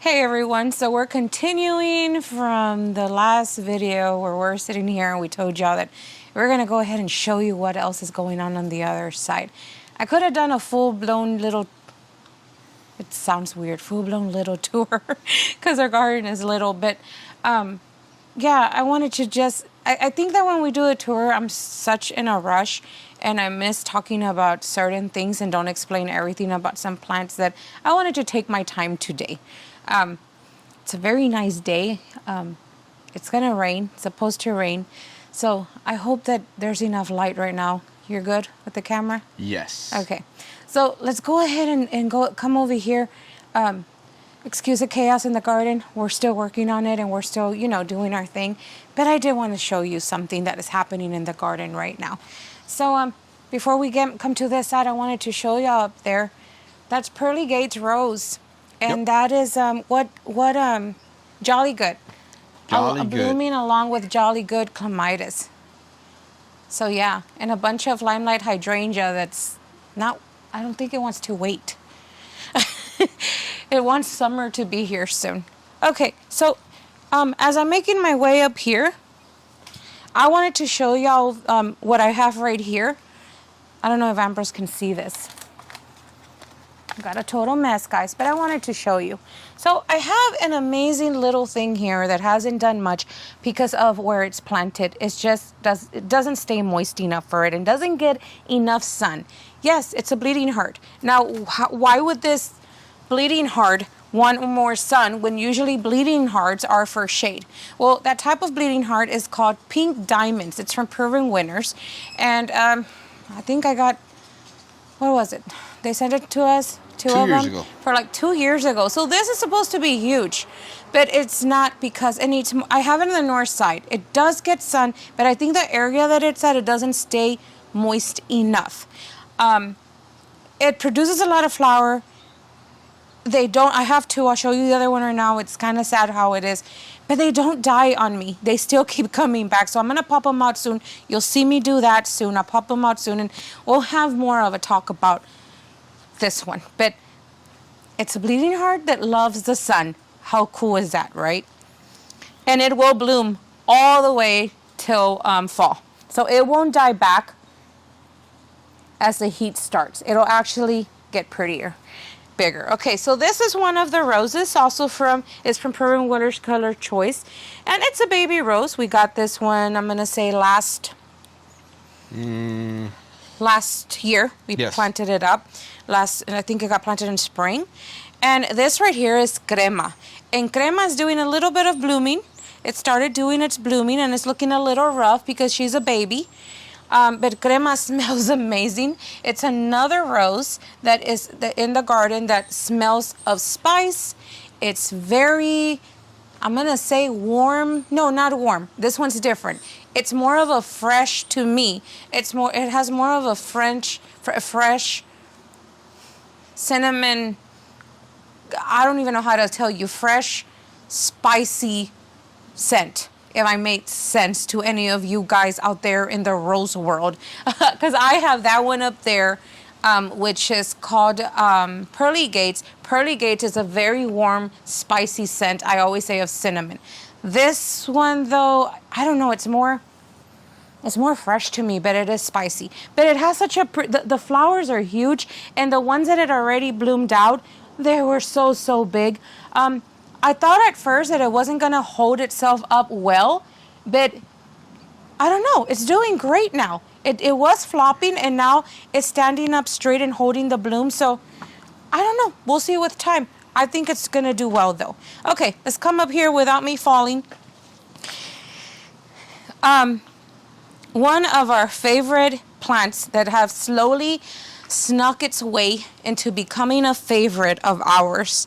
Hey everyone, so we're continuing from the last video where we're sitting here and we told y'all that we're going to go ahead and show you what else is going on the other side. I could have done a full-blown little, it sounds weird, full-blown little tour because our garden is little, but yeah, I wanted to just, I think that when we do a tour, I'm such in a rush and I miss talking about certain things and don't explain everything about some plants that I wanted to take my time today. It's a very nice day. It's gonna rain, it's supposed to rain. So I hope that there's enough light right now. You're good with the camera? Yes. Okay. So let's go ahead and come over here. Excuse the chaos in the garden. We're still working on it and we're still, doing our thing. But I did want to show you something that is happening in the garden right now. So before we come to this side, I wanted to show y'all up there. That's Pearly Gates Rose. And that is Jolly Good. Jolly Good. Blooming along with Jolly Good clematis. So yeah, and a bunch of limelight hydrangea that's not, I don't think it wants to wait. It wants summer to be here soon. Okay, so as I'm making my way up here, I wanted to show y'all what I have right here. I don't know if Ambrose can see this. Got a total mess, guys, but I wanted to show you. So I have an amazing little thing here that hasn't done much because of where it's planted. It doesn't stay moist enough for it and doesn't get enough sun. Yes, it's a bleeding heart. Now, why would this bleeding heart want more sun when usually bleeding hearts are for shade? Well, that type of bleeding heart is called pink diamonds. It's from Proven Winners. And I think I got, what was it? They sent it to us, two of them, ago. for like 2 years ago. So this is supposed to be huge, but it's not because I have it on the north side. It does get sun, but I think the area that it's at, it doesn't stay moist enough. It produces a lot of flower. I have two. I'll show you the other one right now. It's kind of sad how it is, but they don't die on me. They still keep coming back. So I'm going to pop them out soon. You'll see me do that soon. I'll pop them out soon and we'll have more of a talk about this one. But it's a bleeding heart that loves the sun. How cool is that, right? And it will bloom all the way till fall. So it won't die back as the heat starts. It'll actually get prettier. Bigger. Okay, so this is one of the roses, also from Proven Winners Color Choice, and it's a baby rose. We got this one, I'm gonna say last year. We planted it up and I think it got planted in spring. And this right here is Crema, and Crema is doing a little bit of blooming. It started doing its blooming and it's looking a little rough because she's a baby. But Crema smells amazing. It's another rose that is in the garden that smells of spice. It's very, I'm going to say warm. No, not warm. This one's different. It's more of a fresh to me. It has more of a fresh cinnamon. I don't even know how to tell you. Fresh, spicy scent. If I made sense to any of you guys out there in the rose world. Because I have that one up there, which is called Pearly Gates. Pearly Gates is a very warm, spicy scent, I always say, of cinnamon. This one, though, I don't know, it's more fresh to me, but it is spicy. But it has such the flowers are huge, and the ones that had already bloomed out, they were so big. I thought at first that it wasn't going to hold itself up well, but I don't know. It's doing great now. It was flopping, and now it's standing up straight and holding the bloom. So I don't know. We'll see with time. I think it's going to do well, though. Okay, let's come up here without me falling. One of our favorite plants that have slowly snuck its way into becoming a favorite of ours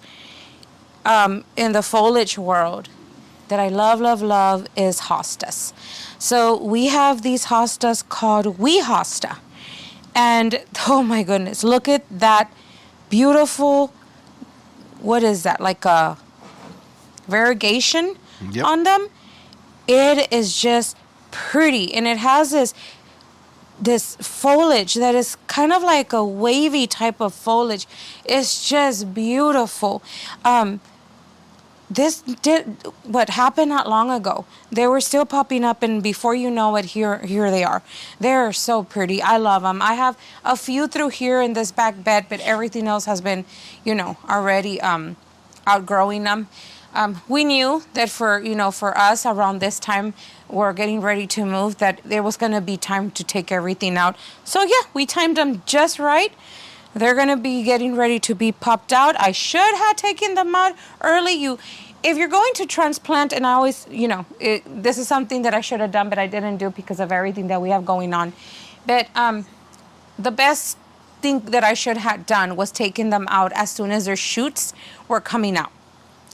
in the foliage world that I love is hostas. So we have these hostas called wee hosta. And oh my goodness, look at that beautiful, what is that, like a variegation on them? It is just pretty. And it has this foliage that is kind of like a wavy type of foliage. It's just beautiful. this did what happened not long ago. They were still popping up, and before you know it, here they are. They're so pretty. I love them. I have a few through here in this back bed, but everything else has been, already outgrowing them. We knew that for us around this time, we're getting ready to move, that there was going to be time to take everything out. So yeah, we timed them just right. They're going to be getting ready to be popped out. I should have taken them out early. If you're going to transplant, and I always, this is something that I should have done, but I didn't do because of everything that we have going on. But the best thing that I should have done was taking them out as soon as their shoots were coming out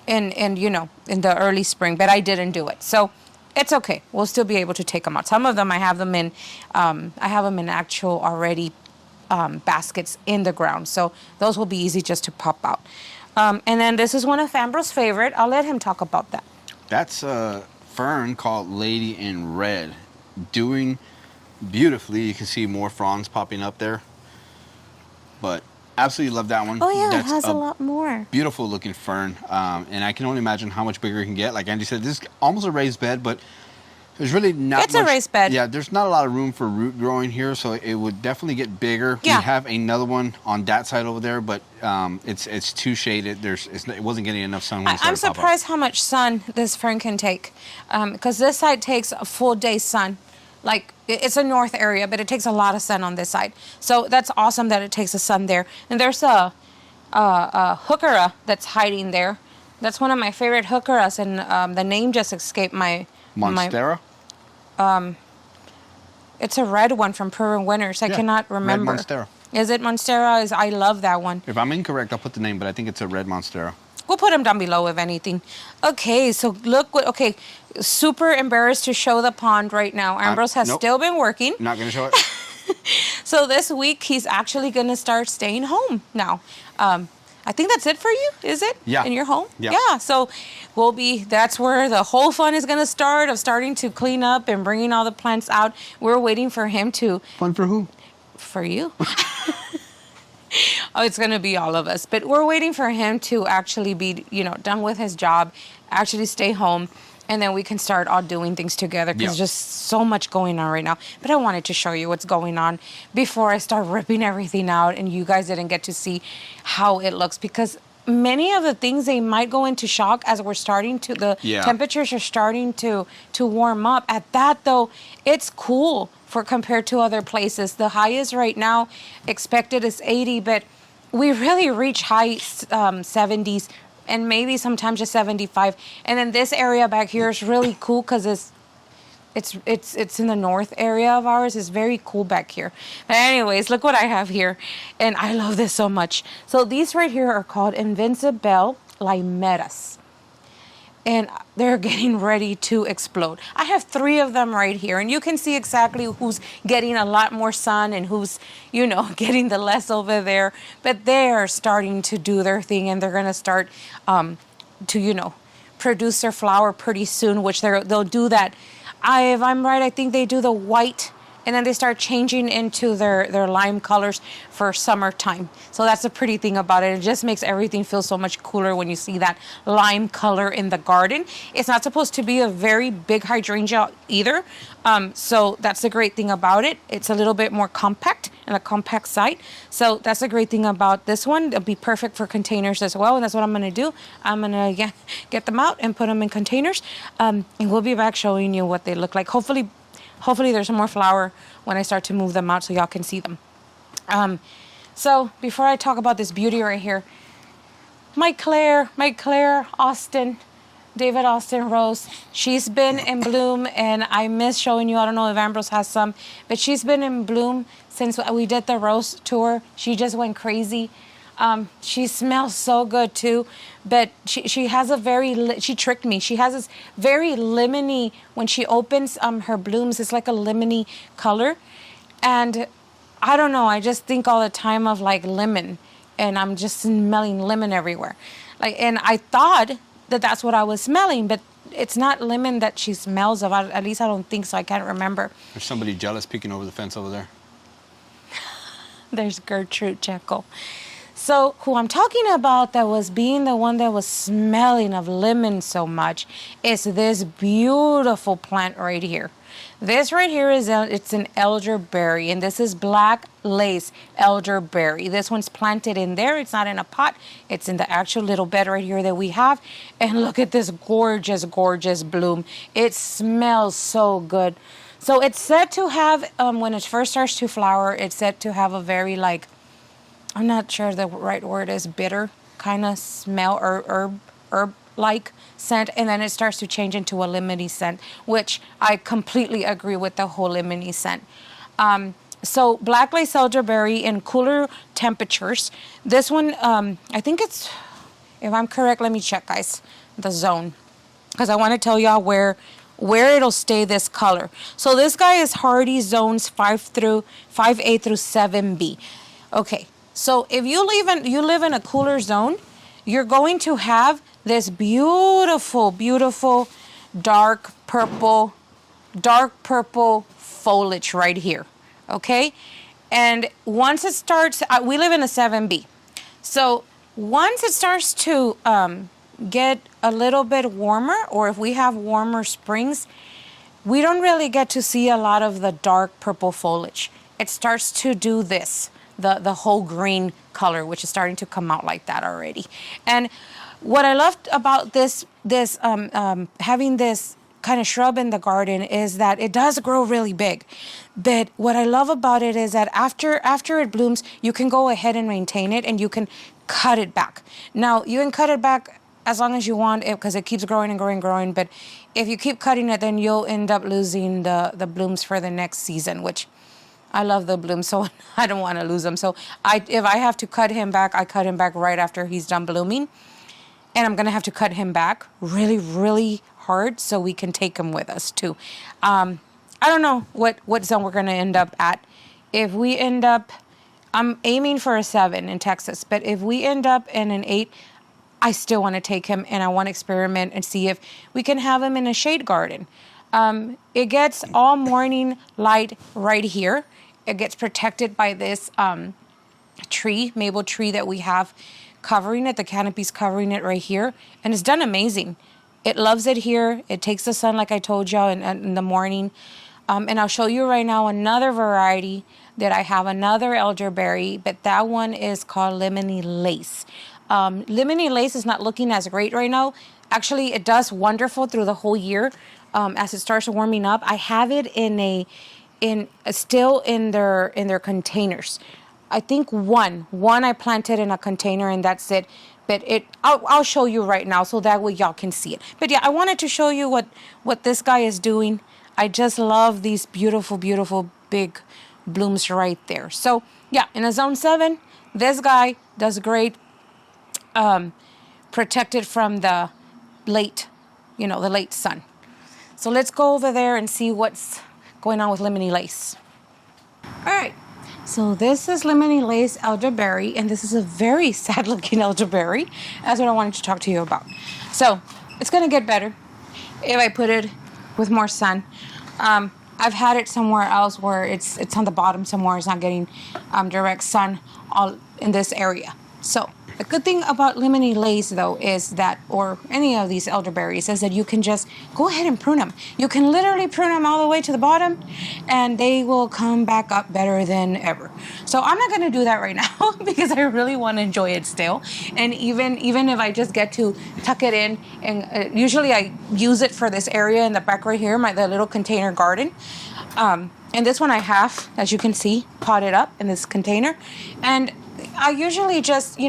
in the early spring, but I didn't do it. So it's okay. We'll still be able to take them out. Some of them I have them in actual already baskets in the ground. So those will be easy just to pop out. And then this is one of Ambro's favorite. I'll let him talk about that. That's a fern called Lady in Red. Doing beautifully. You can see more fronds popping up there. But absolutely love that one. Oh yeah, That's it has a lot more. Beautiful looking fern. And I can only imagine how much bigger it can get. Like Andy said, this is almost a raised bed, but there's really not It's a raised bed. Yeah, there's not a lot of room for root growing here, so it would definitely get bigger. Yeah. We have another one on that side over there, but it's too shaded. It wasn't getting enough sun when it I'm started to pop up. surprised how much sun this fern can take, because this side takes a full day's sun. Like, it's a north area, but it takes a lot of sun on this side. So that's awesome that it takes the sun there. And there's a heuchera that's hiding there. That's one of my favorite heucheras, and the name just escaped my... Monstera? It's a red one from Peru Winters. I cannot remember. Red Monstera. Is it Monstera? I love that one. If I'm incorrect, I'll put the name, but I think it's a red Monstera. We'll put them down below if anything. Okay, so look what... Okay, super embarrassed to show the pond right now. Ambrose has still been working. Not going to show it? So this week, he's actually going to start staying home now. I think that's it for you, is it? Yeah. In your home? Yeah. Yeah, so that's where the whole fun is going to start, of starting to clean up and bringing all the plants out. We're waiting for him to... Fun for who? For you. Oh, it's going to be all of us. But we're waiting for him to actually be, done with his job, actually stay home, and then we can start all doing things together, because there's just so much going on right now. But I wanted to show you what's going on before I start ripping everything out, and you guys didn't get to see how it looks, because many of the things, they might go into shock as we're starting to... The temperatures are starting to warm up. At that, though, it's cool for compared to other places. The highest right now expected is 80, but we really reach high 70s, and maybe sometimes just 75. And then this area back here is really cool because it's in the north area of ours. It's very cool back here. But anyways, look what I have here, and I love this so much. So these right here are called Invincible Limeras, and they're getting ready to explode. I have 3 of them right here, and you can see exactly who's getting a lot more sun and who's, getting the less over there. But they're starting to do their thing, and they're going to start to, produce their flower pretty soon, which they'll do that. If I'm right, I think they do the white, and then they start changing into their lime colors for summertime. So that's the pretty thing about it. It just makes everything feel so much cooler when you see that lime color in the garden. It's not supposed to be a very big hydrangea either. So that's the great thing about it. It's a little bit more compact and a compact site. So that's the great thing about this one. It'll be perfect for containers as well. And that's what I'm going to do. I'm going to get them out and put them in containers. And we'll be back showing you what they look like. Hopefully there's more flower when I start to move them out so y'all can see them. So before I talk about this beauty right here, my Claire Austin, David Austin Rose, she's been in bloom, and I miss showing you. I don't know if Ambrose has some, but she's been in bloom since we did the rose tour. She just went crazy. She smells so good too, but she has she tricked me. She has this very lemony, when she opens her blooms, it's like a lemony color. And I don't know, I just think all the time of like lemon, and I'm just smelling lemon everywhere. And I thought that that's what I was smelling, but it's not lemon that she smells of. At least I don't think so. I can't remember. There's somebody jealous peeking over the fence over there. There's Gertrude Jekyll. So who I'm talking about that was being the one that was smelling of lemon so much is this beautiful plant right here. This right here is it's an elderberry, and this is black lace elderberry. This one's planted in there. It's not in a pot. It's in the actual little bed right here that we have. And look at this gorgeous, gorgeous bloom. It smells so good. So it's said to have, when it first starts to flower, it's said to have a very like, I'm not sure the right word is, bitter kind of smell or herb-like scent, and then it starts to change into a lemony scent, which I completely agree with the whole lemony scent. So black lace elderberry in cooler temperatures. This one, I think it's, if I'm correct, let me check, guys, the zone, because I want to tell y'all where it'll stay this color. So this guy is hardy zones 5A through 7B. Okay. So if you live in a cooler zone, you're going to have this beautiful, beautiful dark purple foliage right here, okay? And once it starts, we live in a 7B. So once it starts to get a little bit warmer, or if we have warmer springs, we don't really get to see a lot of the dark purple foliage. It starts to do this. The whole green color, which is starting to come out like that already. And what I loved about this having this kind of shrub in the garden is that it does grow really big. But what I love about it is that after it blooms, you can go ahead and maintain it, and you can cut it back. Now, you can cut it back as long as you want it, because it keeps growing and growing and growing. But if you keep cutting it, then you'll end up losing the blooms for the next season, which I love the blooms, so I don't want to lose them. So if I have to cut him back, I cut him back right after he's done blooming. And I'm going to have to cut him back really, really hard so we can take him with us too. I don't know what zone we're going to end up at. If we end up, I'm aiming for a 7 in Texas, but if we end up in an 8, I still want to take him, and I want to experiment and see if we can have him in a shade garden. It gets all morning light right here. It gets protected by this maple tree that we have covering it. The canopy's covering it right here. And it's done amazing. It loves it here. It takes the sun, like I told y'all, in the morning. And I'll show you right now another variety that I have, another elderberry, but that one is called lemony lace. Lemony lace is not looking as great right now. Actually, it does wonderful through the whole year. As it starts warming up, I have it still in their containers. I think one I planted in a container, and that's it. But I'll show you right now so that way y'all can see it. But yeah, I wanted to show you what this guy is doing. I just love these beautiful, beautiful big blooms right there. So yeah, in a zone 7, this guy does great. Protected from the late sun. So let's go over there and see what's going on with lemony lace. All right. So this is lemony lace elderberry, and this is a very sad looking elderberry. That's what I wanted to talk to you about. So it's going to get better if I put it with more sun. I've had it somewhere else where it's on the bottom somewhere. It's not getting direct sun all in this area. So the good thing about lemony lace, though, is that, or any of these elderberries, is that you can just go ahead and prune them. You can literally prune them all the way to the bottom, and they will come back up better than ever. So I'm not going to do that right now because I really want to enjoy it still. And even if I just get to tuck it in, and usually I use it for this area in the back right here, the little container garden. And this one I have, as you can see, potted up in this container. And I usually just,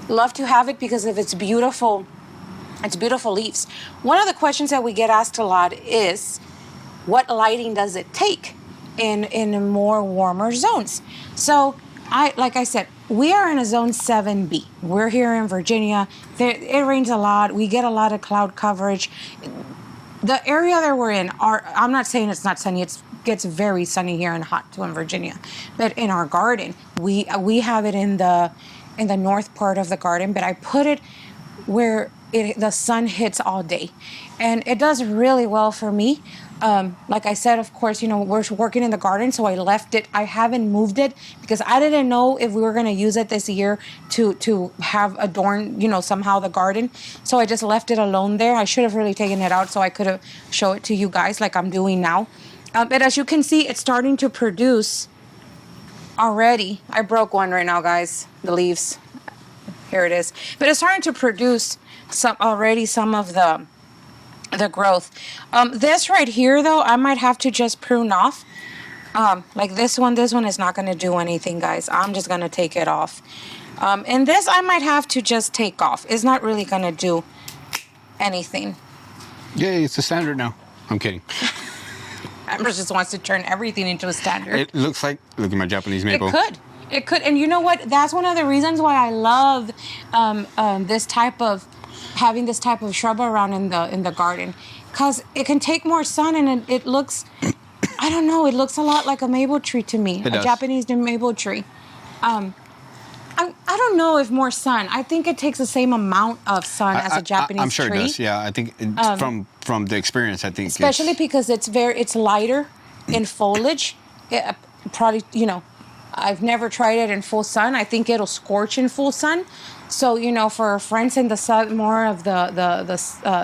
love to have it because of its beautiful leaves. One of the questions that we get asked a lot is, what lighting does it take in more warmer zones? So like I said, we are in a zone 7B. We're here in Virginia. It rains a lot. We get a lot of cloud coverage. The area that we're in, I'm not saying it's not sunny. It gets very sunny here and hot too in Virginia. But in our garden, we have it in the north part of the garden. But I put it where the sun hits all day, and it does really well for me. Like I said, of course, we're working in the garden, so I left it. I haven't moved it because I didn't know if we were going to use it this year to have adorn, somehow the garden. So I just left it alone there. I should have really taken it out so I could have show it to you guys like I'm doing now. But as you can see, it's starting to produce already. I broke one right now, guys. The leaves. Here it is. But it's starting to produce some of the growth. This right here, though, I might have to just prune off. Like this one is not going to do anything, guys. I'm just going to take it off. And this I might have to just take off. It's not really going to do anything. Yay, it's a standard now. I'm kidding. Amber just wants to turn everything into a standard. It looks like, look at my Japanese maple. It could. And you know what? That's one of the reasons why I love having this type of shrub around in the garden, because it can take more sun, and it looks, I don't know, it looks a lot like a maple tree to me. It does. Japanese maple tree. I don't know if more sun. I think it takes the same amount of sun as a Japanese tree. I'm sure it does. Yeah, I think from the experience, I think especially because it's lighter in foliage. It, probably, I've never tried it in full sun. I think it'll scorch in full sun. So, for friends in the more of the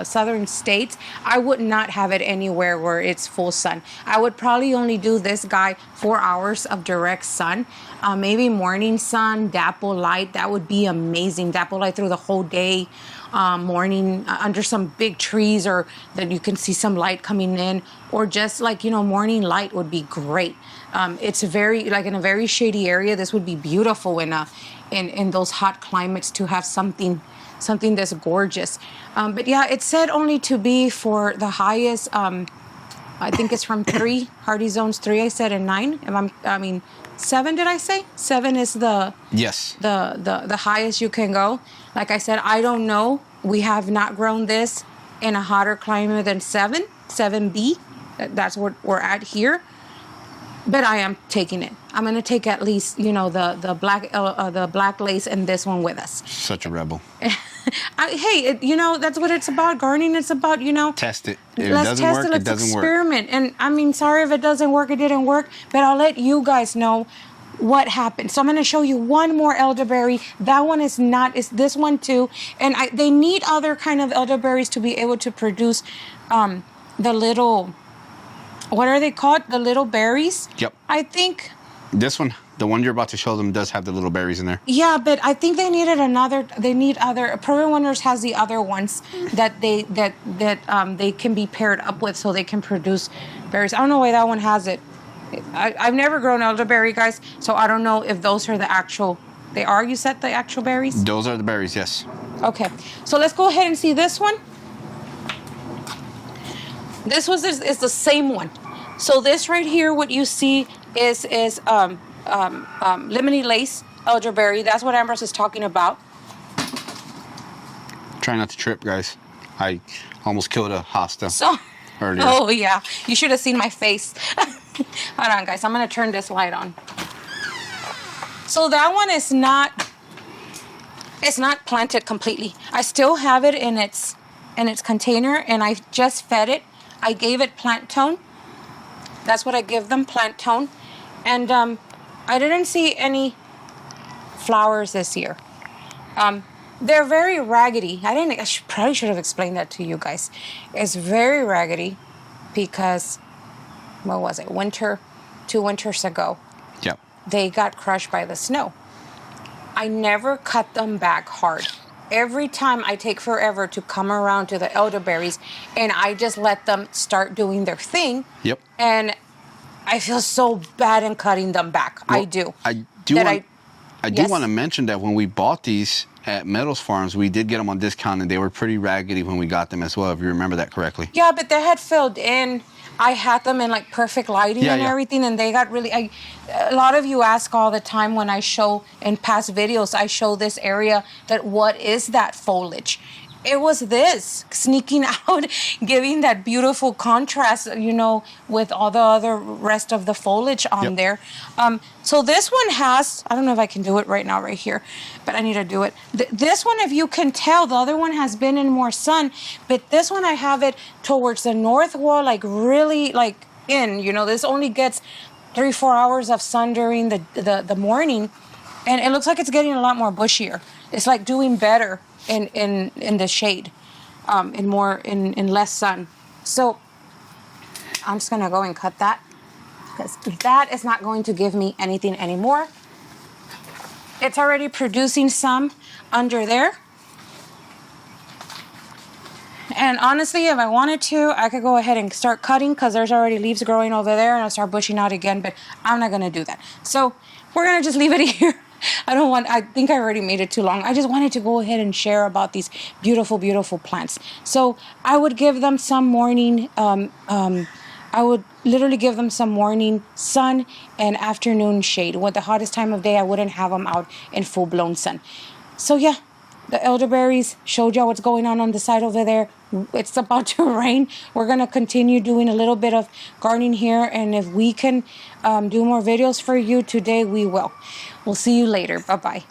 southern states, I would not have it anywhere where it's full sun. I would probably only do this guy 4 hours of direct sun. Maybe morning sun, dapple light. That would be amazing. Dapple light through the whole day. Morning under some big trees, or that you can see some light coming in, or just like, morning light would be great. It's in a very shady area. This would be beautiful in those hot climates to have something that's gorgeous. But yeah, it said only to be for the highest, I think it's from 3, hardy zones 3, I said, and 9. 7, did I say? 7 is the highest you can go. Like I said, I don't know. We have not grown this in a hotter climate than 7B. That's what we're at here. But I am taking it. I'm going to take at least, the black lace and this one with us. Such a rebel. That's what it's about. Gardening, it's about, test it. If it let's doesn't test work, it. Let's it doesn't experiment. work. And sorry if it doesn't work. It didn't work. But I'll let you guys know what happened. So I'm going to show you one more elderberry. That one is not. It's this one too. And they need other kind of elderberries to be able to produce the little. What are they called? The little berries? Yep. I think. This one, the one you're about to show them, does have the little berries in there. Yeah, but I think they needed another. They need other. Proven Wonders has the other ones that they can be paired up with, so they can produce berries. I don't know why that one has it. I've never grown elderberry, guys, so I don't know if those are the actual. They are. You said the actual berries. Those are the berries, yes. Okay, so let's go ahead and see this one. This is the same one. So this right here, what you see is lemony lace elderberry. That's what Ambrose is talking about. Try not to trip, guys. I almost killed a Hosta earlier. Oh yeah, you should have seen my face. Hold on, guys. I'm gonna turn this light on. So that one is not. It's not planted completely. I still have it in its container, and I just fed it. I gave it plant tone. That's what I give them, plant tone. And I didn't see any flowers this year. They're very raggedy. I probably should have explained that to you guys. It's very raggedy because, what was it, 2 winters ago. Yep. They got crushed by the snow. I never cut them back hard. Every time I take forever to come around to the elderberries, and I just let them start doing their thing. Yep. And I feel so bad in cutting them back. Well, I do. I do want to mention that when we bought these at Meadows Farms, we did get them on discount, and they were pretty raggedy when we got them as well, if you remember that correctly. Yeah, but they had filled in. I had them in like perfect lighting and everything, and they got really. A lot of you ask all the time when I show in past videos, I show this area that what is that foliage, it was this sneaking out, giving that beautiful contrast, you know, with all the other rest of the foliage on there. So this one has, I don't know if I can do it right now right here, but I need to do it. This one, if you can tell, the other one has been in more sun, but this one I have it towards the north wall, like really like in, you know, this only gets 3-4 hours of sun during the morning, and it looks like it's getting a lot more bushier. It's like doing better in the shade, in less sun. So I'm just gonna go and cut that, because that is not going to give me anything anymore. It's already producing some under there. And honestly, if I wanted to, I could go ahead and start cutting, because there's already leaves growing over there and I'll start bushing out again, but I'm not gonna do that. So we're gonna just leave it here. I think I already made it too long. I just wanted to go ahead and share about these beautiful, beautiful plants. So I would give them some morning, I would literally give them some morning sun and afternoon shade. With the hottest time of day, I wouldn't have them out in full-blown sun. So yeah, the elderberries, showed y'all what's going on the side over there. It's about to rain. We're going to continue doing a little bit of gardening here, and if we can do more videos for you today, we will. We'll see you later. Bye-bye.